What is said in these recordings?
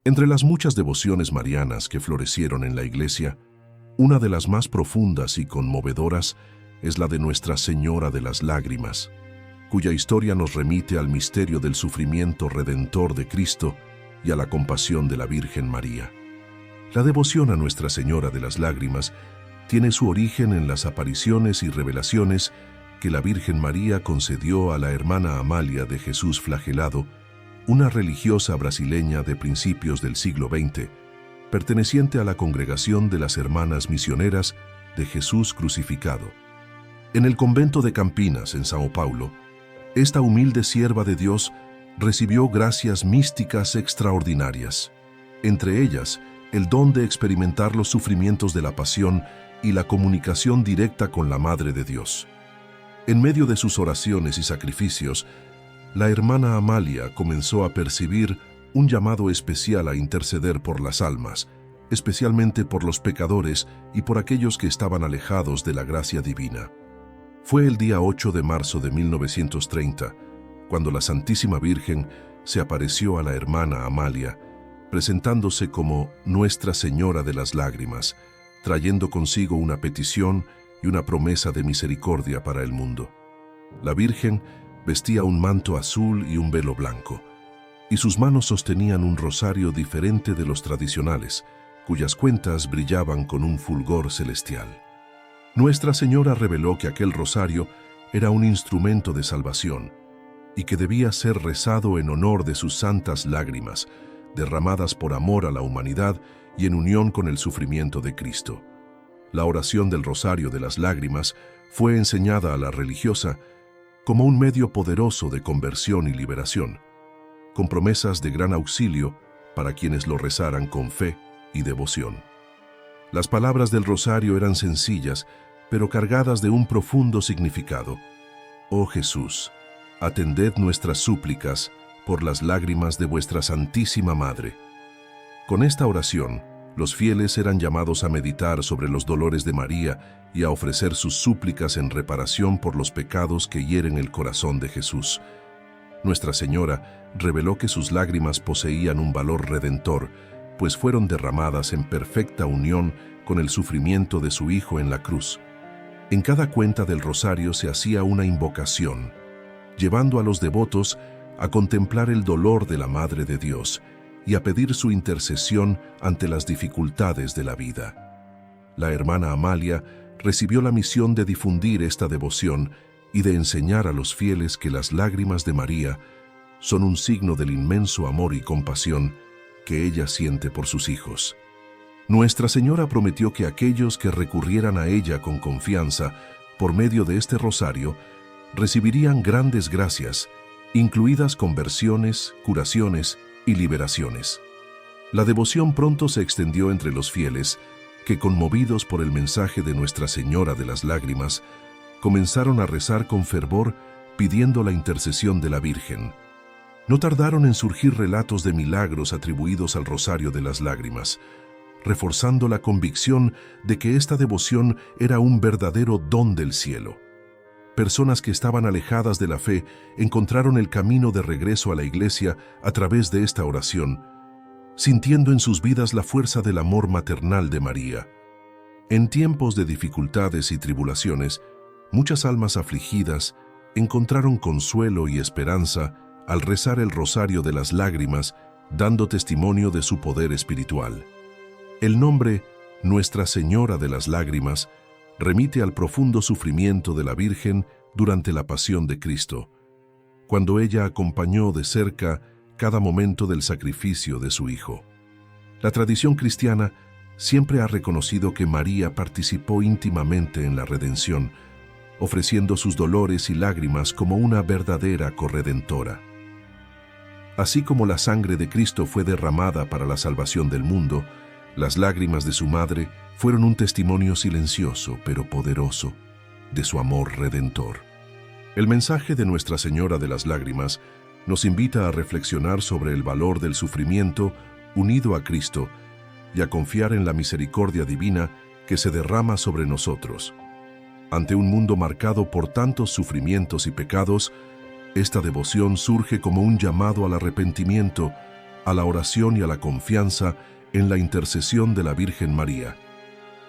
Entre las muchas devociones marianas que florecieron en la Iglesia, una de las más profundas y conmovedoras es la de Nuestra Señora de las Lágrimas, cuya historia nos remite al misterio del sufrimiento redentor de Cristo y a la compasión de la Virgen María. La devoción a Nuestra Señora de las Lágrimas tiene su origen en las apariciones y revelaciones que la Virgen María concedió a la hermana Amalia de Jesús Flagelado, una religiosa brasileña de principios del siglo XX, perteneciente a la congregación de las Hermanas Misioneras de Jesús Crucificado. En el convento de Campinas, en Sao Paulo, esta humilde sierva de Dios recibió gracias místicas extraordinarias, entre ellas el don de experimentar los sufrimientos de la pasión y la comunicación directa con la Madre de Dios. En medio de sus oraciones y sacrificios, la hermana Amalia comenzó a percibir un llamado especial a interceder por las almas, especialmente por los pecadores y por aquellos que estaban alejados de la gracia divina. Fue el día 8 de marzo de 1930, cuando la Santísima Virgen se apareció a la hermana Amalia, presentándose como Nuestra Señora de las Lágrimas, trayendo consigo una petición y una promesa de misericordia para el mundo. La Virgen vestía un manto azul y un velo blanco, y sus manos sostenían un rosario diferente de los tradicionales, cuyas cuentas brillaban con un fulgor celestial. Nuestra Señora reveló que aquel rosario era un instrumento de salvación y que debía ser rezado en honor de sus santas lágrimas, derramadas por amor a la humanidad y en unión con el sufrimiento de Cristo. La oración del Rosario de las Lágrimas fue enseñada a la religiosa como un medio poderoso de conversión y liberación, con promesas de gran auxilio para quienes lo rezaran con fe y devoción. Las palabras del rosario eran sencillas, pero cargadas de un profundo significado. Oh Jesús, atended nuestras súplicas por las lágrimas de vuestra Santísima Madre. Con esta oración, los fieles eran llamados a meditar sobre los dolores de María y a ofrecer sus súplicas en reparación por los pecados que hieren el corazón de Jesús. Nuestra Señora reveló que sus lágrimas poseían un valor redentor, pues fueron derramadas en perfecta unión con el sufrimiento de su Hijo en la cruz. En cada cuenta del rosario se hacía una invocación, llevando a los devotos a contemplar el dolor de la Madre de Dios y a pedir su intercesión ante las dificultades de la vida. La hermana Amalia recibió la misión de difundir esta devoción y de enseñar a los fieles que las lágrimas de María son un signo del inmenso amor y compasión que ella siente por sus hijos. Nuestra Señora prometió que aquellos que recurrieran a ella con confianza por medio de este rosario recibirían grandes gracias, incluidas conversiones, curaciones y liberaciones. La devoción pronto se extendió entre los fieles, que conmovidos por el mensaje de Nuestra Señora de las Lágrimas, comenzaron a rezar con fervor pidiendo la intercesión de la Virgen. No tardaron en surgir relatos de milagros atribuidos al Rosario de las Lágrimas, reforzando la convicción de que esta devoción era un verdadero don del cielo. Personas que estaban alejadas de la fe encontraron el camino de regreso a la Iglesia a través de esta oración, sintiendo en sus vidas la fuerza del amor maternal de María. En tiempos de dificultades y tribulaciones, muchas almas afligidas encontraron consuelo y esperanza al rezar el Rosario de las Lágrimas, dando testimonio de su poder espiritual. El nombre Nuestra Señora de las Lágrimas remite al profundo sufrimiento de la Virgen durante la pasión de Cristo, cuando ella acompañó de cerca cada momento del sacrificio de su Hijo. La tradición cristiana siempre ha reconocido que María participó íntimamente en la redención, ofreciendo sus dolores y lágrimas como una verdadera corredentora. Así como la sangre de Cristo fue derramada para la salvación del mundo, las lágrimas de su madre fueron un testimonio silencioso pero poderoso de su amor redentor. El mensaje de Nuestra Señora de las Lágrimas nos invita a reflexionar sobre el valor del sufrimiento unido a Cristo y a confiar en la misericordia divina que se derrama sobre nosotros. Ante un mundo marcado por tantos sufrimientos y pecados, esta devoción surge como un llamado al arrepentimiento a la oración y a la confianza en la intercesión de la Virgen María.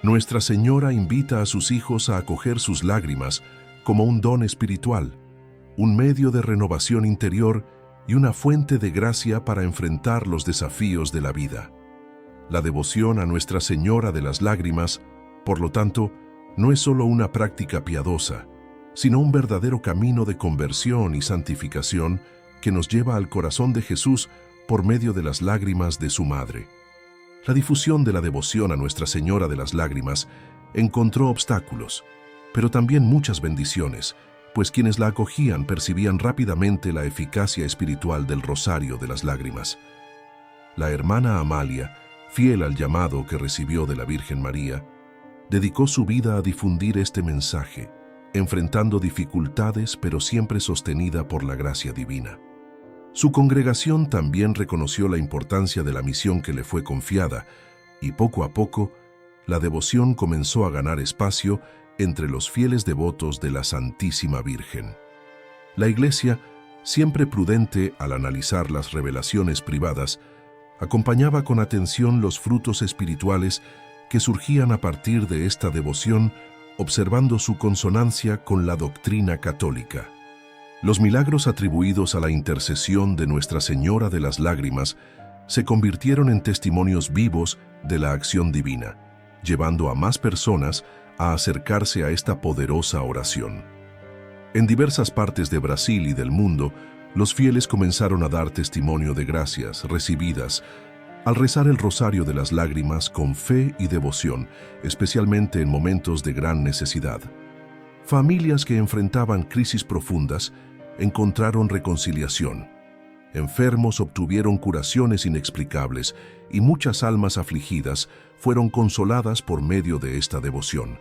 Nuestra Señora invita a sus hijos a acoger sus lágrimas como un don espiritual, un medio de renovación interior y una fuente de gracia para enfrentar los desafíos de la vida. La devoción a Nuestra Señora de las Lágrimas, por lo tanto, no es solo una práctica piadosa, sino un verdadero camino de conversión y santificación que nos lleva al corazón de Jesús por medio de las lágrimas de su madre. La difusión de la devoción a Nuestra Señora de las Lágrimas encontró obstáculos, pero también muchas bendiciones, pues quienes la acogían percibían rápidamente la eficacia espiritual del Rosario de las Lágrimas. La hermana Amalia, fiel al llamado que recibió de la Virgen María, dedicó su vida a difundir este mensaje, enfrentando dificultades pero siempre sostenida por la gracia divina. Su congregación también reconoció la importancia de la misión que le fue confiada y poco a poco la devoción comenzó a ganar espacio entre los fieles devotos de la Santísima Virgen. La Iglesia, siempre prudente al analizar las revelaciones privadas, acompañaba con atención los frutos espirituales que surgían a partir de esta devoción, observando su consonancia con la doctrina católica. Los milagros atribuidos a la intercesión de Nuestra Señora de las Lágrimas se convirtieron en testimonios vivos de la acción divina, llevando a más personas a acercarse a esta poderosa oración. En diversas partes de Brasil y del mundo, los fieles comenzaron a dar testimonio de gracias recibidas al rezar el Rosario de las Lágrimas con fe y devoción, especialmente en momentos de gran necesidad. Familias que enfrentaban crisis profundas encontraron reconciliación. Enfermos obtuvieron curaciones inexplicables y muchas almas afligidas fueron consoladas por medio de esta devoción.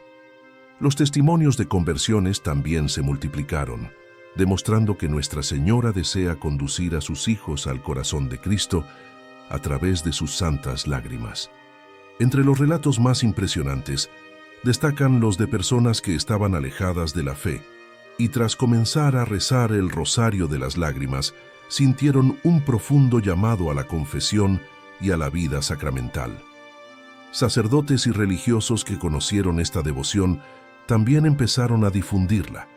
Los testimonios de conversiones también se multiplicaron, demostrando que Nuestra Señora desea conducir a sus hijos al corazón de Cristo a través de sus santas lágrimas. Entre los relatos más impresionantes, destacan los de personas que estaban alejadas de la fe y tras comenzar a rezar el Rosario de las Lágrimas, sintieron un profundo llamado a la confesión y a la vida sacramental. Sacerdotes y religiosos que conocieron esta devoción también empezaron a difundirla,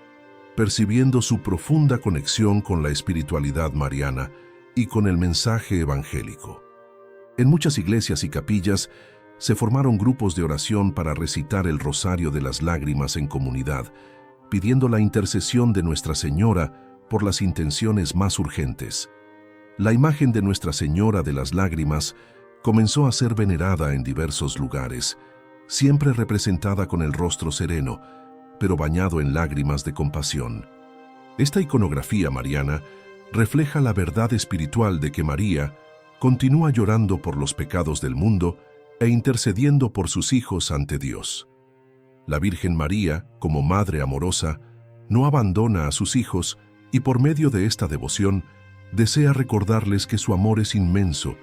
percibiendo su profunda conexión con la espiritualidad mariana y con el mensaje evangélico. En muchas iglesias y capillas se formaron grupos de oración para recitar el Rosario de las Lágrimas en comunidad, pidiendo la intercesión de Nuestra Señora por las intenciones más urgentes. La imagen de Nuestra Señora de las Lágrimas comenzó a ser venerada en diversos lugares, siempre representada con el rostro sereno, pero bañado en lágrimas de compasión. Esta iconografía mariana refleja la verdad espiritual de que María continúa llorando por los pecados del mundo e intercediendo por sus hijos ante Dios. La Virgen María, como Madre amorosa, no abandona a sus hijos y por medio de esta devoción desea recordarles que su amor es inmenso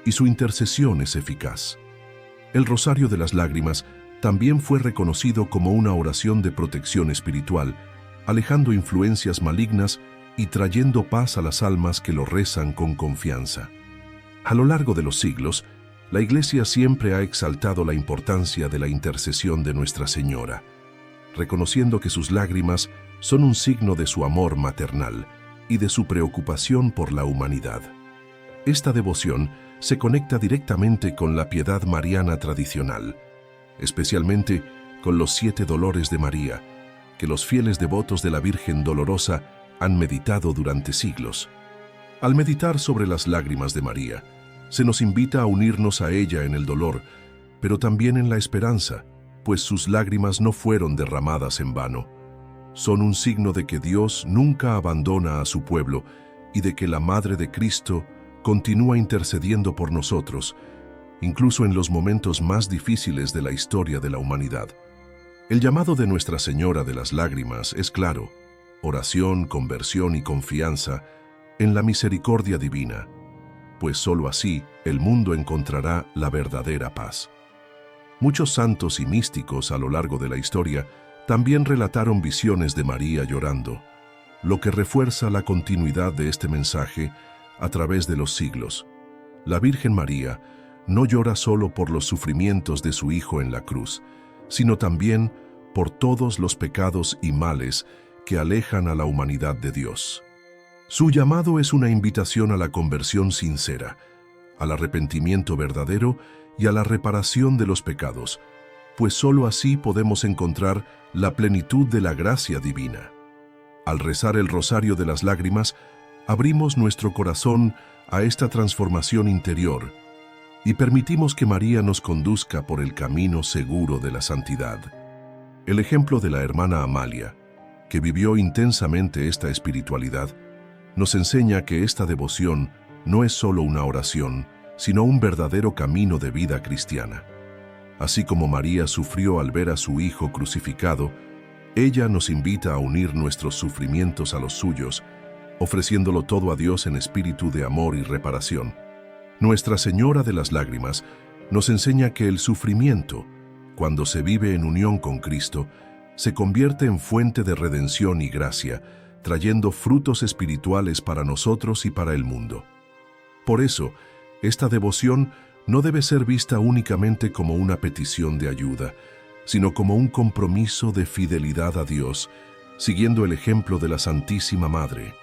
y su intercesión es eficaz. El Rosario de las Lágrimas también fue reconocido como una oración de protección espiritual, alejando influencias malignas y trayendo paz a las almas que lo rezan con confianza. A lo largo de los siglos, la Iglesia siempre ha exaltado la importancia de la intercesión de Nuestra Señora, reconociendo que sus lágrimas son un signo de su amor maternal y de su preocupación por la humanidad. Esta devoción se conecta directamente con la piedad mariana tradicional, especialmente con los 7 dolores de María, que los fieles devotos de la Virgen Dolorosa han meditado durante siglos. Al meditar sobre las lágrimas de María, se nos invita a unirnos a ella en el dolor, pero también en la esperanza, pues sus lágrimas no fueron derramadas en vano. Son un signo de que Dios nunca abandona a su pueblo y de que la Madre de Cristo continúa intercediendo por nosotros, incluso en los momentos más difíciles de la historia de la humanidad. El llamado de Nuestra Señora de las Lágrimas es claro: oración, conversión y confianza en la misericordia divina, pues sólo así el mundo encontrará la verdadera paz. Muchos santos y místicos a lo largo de la historia también relataron visiones de María llorando, lo que refuerza la continuidad de este mensaje a través de los siglos. La Virgen María no llora solo por los sufrimientos de su Hijo en la cruz, sino también por todos los pecados y males que alejan a la humanidad de Dios. Su llamado es una invitación a la conversión sincera, al arrepentimiento verdadero y a la reparación de los pecados, pues sólo así podemos encontrar la plenitud de la gracia divina. Al rezar el Rosario de las Lágrimas, abrimos nuestro corazón a esta transformación interior y permitimos que María nos conduzca por el camino seguro de la santidad. El ejemplo de la hermana Amalia, que vivió intensamente esta espiritualidad, nos enseña que esta devoción no es solo una oración, sino un verdadero camino de vida cristiana. Así como María sufrió al ver a su Hijo crucificado, ella nos invita a unir nuestros sufrimientos a los suyos, ofreciéndolo todo a Dios en espíritu de amor y reparación. Nuestra Señora de las Lágrimas nos enseña que el sufrimiento, cuando se vive en unión con Cristo, se convierte en fuente de redención y gracia, trayendo frutos espirituales para nosotros y para el mundo. Por eso, esta devoción no debe ser vista únicamente como una petición de ayuda, sino como un compromiso de fidelidad a Dios, siguiendo el ejemplo de la Santísima Madre.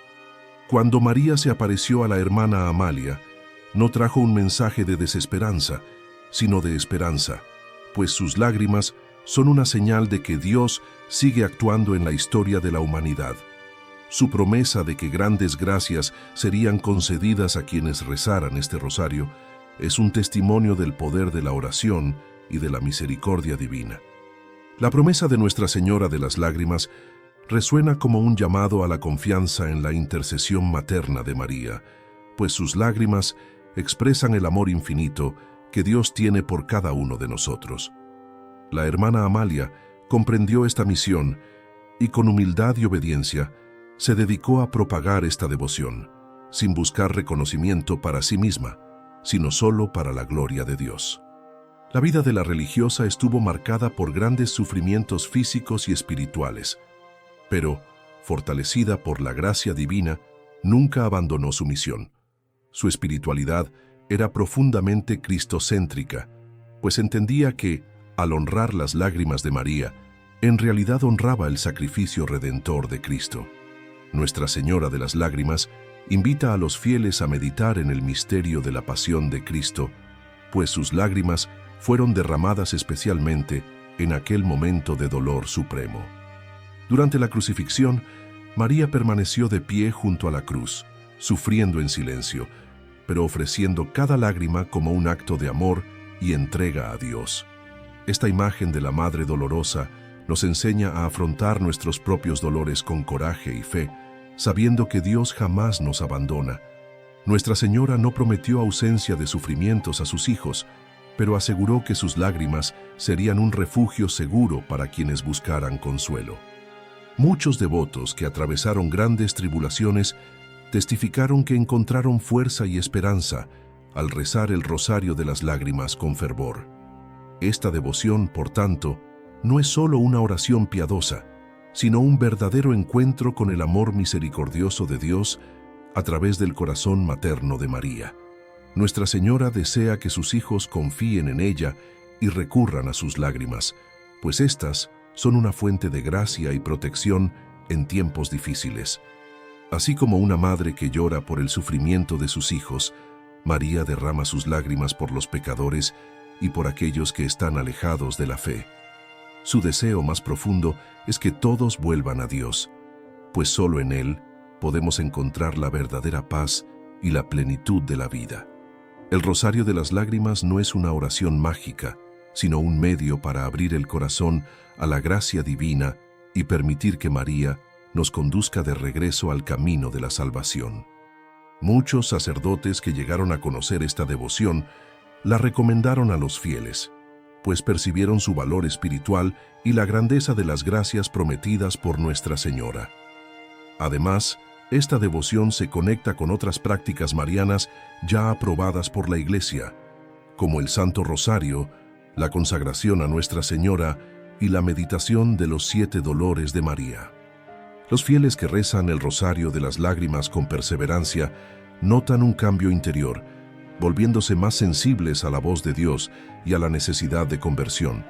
Cuando María se apareció a la hermana Amalia, no trajo un mensaje de desesperanza, sino de esperanza, pues sus lágrimas son una señal de que Dios sigue actuando en la historia de la humanidad. Su promesa de que grandes gracias serían concedidas a quienes rezaran este rosario es un testimonio del poder de la oración y de la misericordia divina. La promesa de Nuestra Señora de las Lágrimas resuena como un llamado a la confianza en la intercesión materna de María, pues sus lágrimas expresan el amor infinito que Dios tiene por cada uno de nosotros. La hermana Amalia comprendió esta misión y con humildad y obediencia se dedicó a propagar esta devoción, sin buscar reconocimiento para sí misma, sino solo para la gloria de Dios. La vida de la religiosa estuvo marcada por grandes sufrimientos físicos y espirituales, pero, fortalecida por la gracia divina, nunca abandonó su misión. Su espiritualidad era profundamente cristocéntrica, pues entendía que, al honrar las lágrimas de María, en realidad honraba el sacrificio redentor de Cristo. Nuestra Señora de las Lágrimas invita a los fieles a meditar en el misterio de la pasión de Cristo, pues sus lágrimas fueron derramadas especialmente en aquel momento de dolor supremo. Durante la crucifixión, María permaneció de pie junto a la cruz, sufriendo en silencio, pero ofreciendo cada lágrima como un acto de amor y entrega a Dios. Esta imagen de la Madre Dolorosa nos enseña a afrontar nuestros propios dolores con coraje y fe, sabiendo que Dios jamás nos abandona. Nuestra Señora no prometió ausencia de sufrimientos a sus hijos, pero aseguró que sus lágrimas serían un refugio seguro para quienes buscaran consuelo. Muchos devotos que atravesaron grandes tribulaciones testificaron que encontraron fuerza y esperanza al rezar el Rosario de las Lágrimas con fervor. Esta devoción, por tanto, no es solo una oración piadosa, sino un verdadero encuentro con el amor misericordioso de Dios a través del corazón materno de María. Nuestra Señora desea que sus hijos confíen en ella y recurran a sus lágrimas, pues éstas son una fuente de gracia y protección en tiempos difíciles. Así como una madre que llora por el sufrimiento de sus hijos, María derrama sus lágrimas por los pecadores y por aquellos que están alejados de la fe. Su deseo más profundo es que todos vuelvan a Dios, pues solo en Él podemos encontrar la verdadera paz y la plenitud de la vida. El Rosario de las Lágrimas no es una oración mágica, sino un medio para abrir el corazón a la gracia divina y permitir que María nos conduzca de regreso al camino de la salvación. Muchos sacerdotes que llegaron a conocer esta devoción la recomendaron a los fieles, pues percibieron su valor espiritual y la grandeza de las gracias prometidas por Nuestra Señora. Además, esta devoción se conecta con otras prácticas marianas ya aprobadas por la Iglesia, como el Santo Rosario, la consagración a Nuestra Señora y la meditación de los 7 dolores de María. Los fieles que rezan el Rosario de las Lágrimas con perseverancia notan un cambio interior, volviéndose más sensibles a la voz de Dios y a la necesidad de conversión.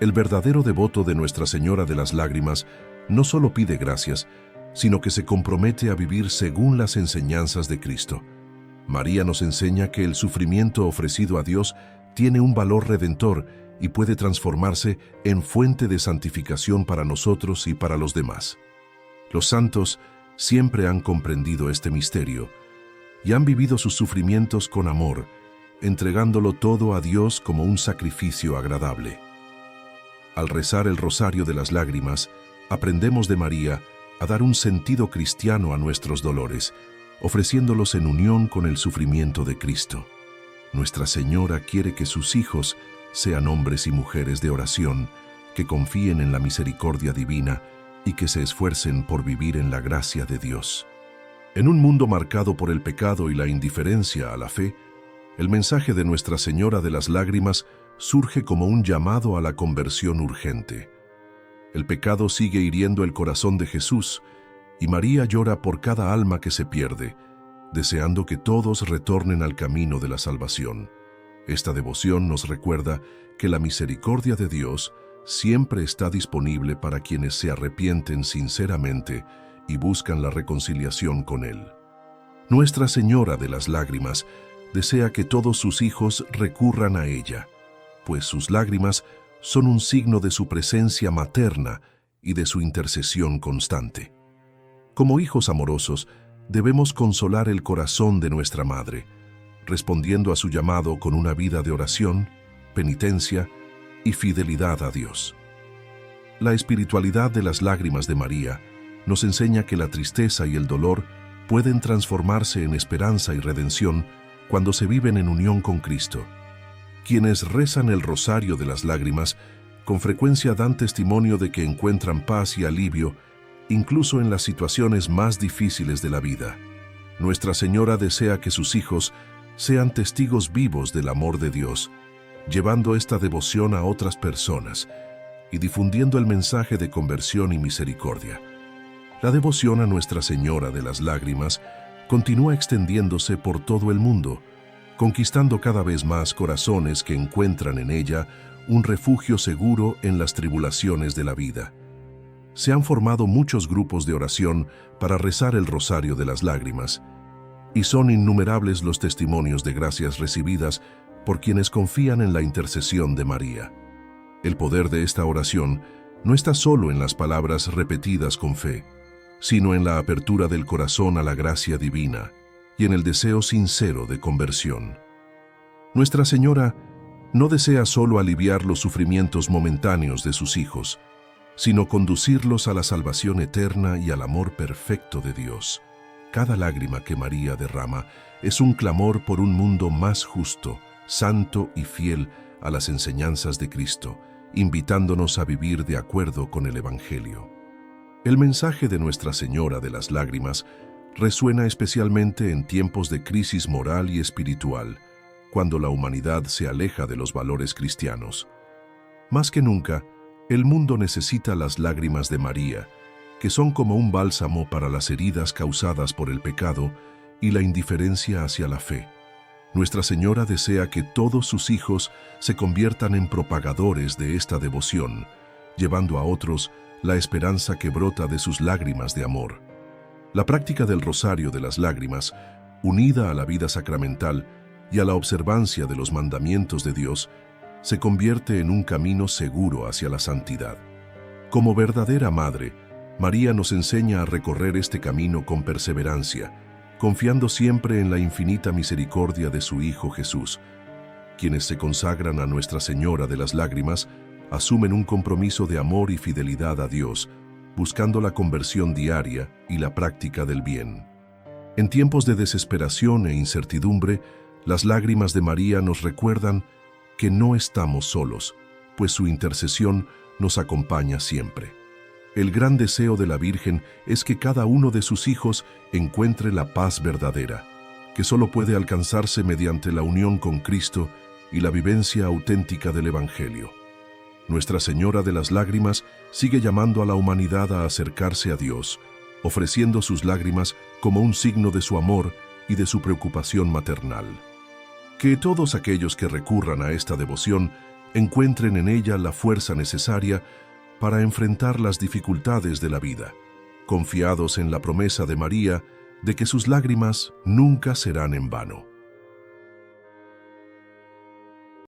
El verdadero devoto de Nuestra Señora de las Lágrimas no solo pide gracias, sino que se compromete a vivir según las enseñanzas de Cristo. María nos enseña que el sufrimiento ofrecido a Dios tiene un valor redentor y puede transformarse en fuente de santificación para nosotros y para los demás. Los santos siempre han comprendido este misterio y han vivido sus sufrimientos con amor, entregándolo todo a Dios como un sacrificio agradable. Al rezar el Rosario de las Lágrimas, aprendemos de María a dar un sentido cristiano a nuestros dolores, ofreciéndolos en unión con el sufrimiento de Cristo. Nuestra Señora quiere que sus hijos sean hombres y mujeres de oración, que confíen en la misericordia divina y que se esfuercen por vivir en la gracia de Dios. En un mundo marcado por el pecado y la indiferencia a la fe, el mensaje de Nuestra Señora de las Lágrimas surge como un llamado a la conversión urgente. El pecado sigue hiriendo el corazón de Jesús y María llora por cada alma que se pierde, deseando que todos retornen al camino de la salvación. Esta devoción nos recuerda que la misericordia de Dios siempre está disponible para quienes se arrepienten sinceramente y buscan la reconciliación con Él. Nuestra Señora de las Lágrimas desea que todos sus hijos recurran a ella, pues sus lágrimas son un signo de su presencia materna y de su intercesión constante. Como hijos amorosos, debemos consolar el corazón de nuestra Madre, respondiendo a su llamado con una vida de oración, penitencia y fidelidad a Dios. La espiritualidad de las lágrimas de María nos enseña que la tristeza y el dolor pueden transformarse en esperanza y redención cuando se viven en unión con Cristo. Quienes rezan el Rosario de las Lágrimas con frecuencia dan testimonio de que encuentran paz y alivio incluso en las situaciones más difíciles de la vida. Nuestra Señora desea que sus hijos sean testigos vivos del amor de Dios, llevando esta devoción a otras personas y difundiendo el mensaje de conversión y misericordia. La devoción a Nuestra Señora de las Lágrimas continúa extendiéndose por todo el mundo, conquistando cada vez más corazones que encuentran en ella un refugio seguro en las tribulaciones de la vida. Se han formado muchos grupos de oración para rezar el Rosario de las Lágrimas, y son innumerables los testimonios de gracias recibidas por quienes confían en la intercesión de María. El poder de esta oración no está solo en las palabras repetidas con fe, sino en la apertura del corazón a la gracia divina y en el deseo sincero de conversión. Nuestra Señora no desea solo aliviar los sufrimientos momentáneos de sus hijos, sino conducirlos a la salvación eterna y al amor perfecto de Dios. Cada lágrima que María derrama es un clamor por un mundo más justo, santo y fiel a las enseñanzas de Cristo, invitándonos a vivir de acuerdo con el Evangelio. El mensaje de Nuestra Señora de las Lágrimas resuena especialmente en tiempos de crisis moral y espiritual, cuando la humanidad se aleja de los valores cristianos. Más que nunca, el mundo necesita las lágrimas de María, que son como un bálsamo para las heridas causadas por el pecado y la indiferencia hacia la fe. Nuestra Señora desea que todos sus hijos se conviertan en propagadores de esta devoción, llevando a otros la esperanza que brota de sus lágrimas de amor. La práctica del Rosario de las Lágrimas, unida a la vida sacramental y a la observancia de los mandamientos de Dios, se convierte en un camino seguro hacia la santidad. Como verdadera madre, María nos enseña a recorrer este camino con perseverancia, confiando siempre en la infinita misericordia de su Hijo Jesús. Quienes se consagran a Nuestra Señora de las Lágrimas asumen un compromiso de amor y fidelidad a Dios, buscando la conversión diaria y la práctica del bien. En tiempos de desesperación e incertidumbre, las lágrimas de María nos recuerdan que no estamos solos, pues su intercesión nos acompaña siempre. El gran deseo de la Virgen es que cada uno de sus hijos encuentre la paz verdadera, que solo puede alcanzarse mediante la unión con Cristo y la vivencia auténtica del Evangelio. Nuestra Señora de las Lágrimas sigue llamando a la humanidad a acercarse a Dios, ofreciendo sus lágrimas como un signo de su amor y de su preocupación maternal. Que todos aquellos que recurran a esta devoción encuentren en ella la fuerza necesaria para enfrentar las dificultades de la vida, confiados en la promesa de María de que sus lágrimas nunca serán en vano.